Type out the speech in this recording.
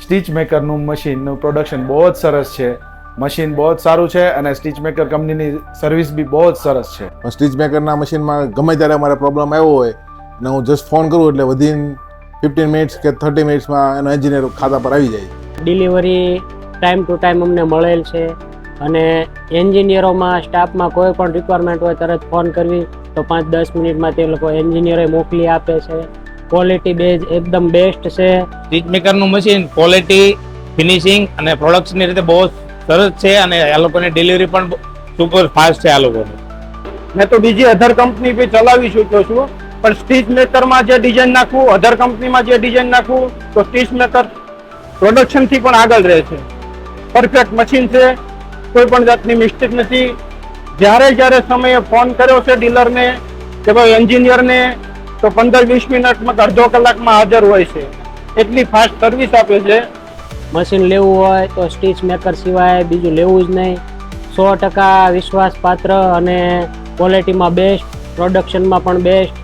Stitch મેકરનું મશીનનું production બહુ જ સરસ છે. મશીન બહુ જ સારું છે અને સ્ટીચ મેકર કંપનીની સર્વિસ બી બહુ જ સરસ છે. સ્ટીચ મેકરના મશીનમાં ગમે ત્યારે અમારે પ્રોબ્લેમ આવ્યો હોય અને હું જસ્ટ ફોન કરું એટલે વિધિન 15 મિનિટ્સ કે 30 મિનિટ્સમાં એનો એન્જિનિયર ખાતા પર આવી જાય. ડિલિવરી ટાઈમ ટુ ટાઈમ અમને મળેલ છે અને એન્જિનિયરોમાં સ્ટાફમાં કોઈ પણ રિક્વાયરમેન્ટ હોય તરત ફોન કરવી તો 5-10 મિનિટમાં તે લોકો એન્જિનિયરે મોકલી આપે છે. ક્વોલિટી બેઝ એકદમ બેસ્ટ છે. સ્ટીચ મેકરનું મશીન ક્વોલિટી, ફિનિશિંગ અને પ્રોડક્શનની રીતે બહુ સરસ છે અને આ લોકોની ડિલિવરી પણ સુપર ફાસ્ટ છે. આ લોકોની મેં તો બીજી અધર કંપની બી ચલાવી ચૂક્યો છું, પણ સ્ટીચ મેકરમાં જે ડિઝાઇન નાખવું, અધર કંપનીમાં જે ડિઝાઇન નાખવું, તો સ્ટીચ મેકર પ્રોડક્શનથી પણ આગળ રહે છે. પરફેક્ટ મશીન છે, કોઈ પણ જાતની મિસ્ટેક નથી. જ્યારે સમયે ફોન કર્યો છે ડીલરને કે ભાઈ એન્જિનિયરને, તો 15-20 મિનિટમાં અડધો કલાકમાં હાજર હોય છે. એટલી ફાસ્ટ સર્વિસ આપે છે. મશીન લેવું હોય તો સ્ટીચ મેકર સિવાય બીજું લેવું જ નહીં. 100% વિશ્વાસપાત્ર અને ક્વોલિટીમાં બેસ્ટ, પ્રોડક્શનમાં પણ બેસ્ટ.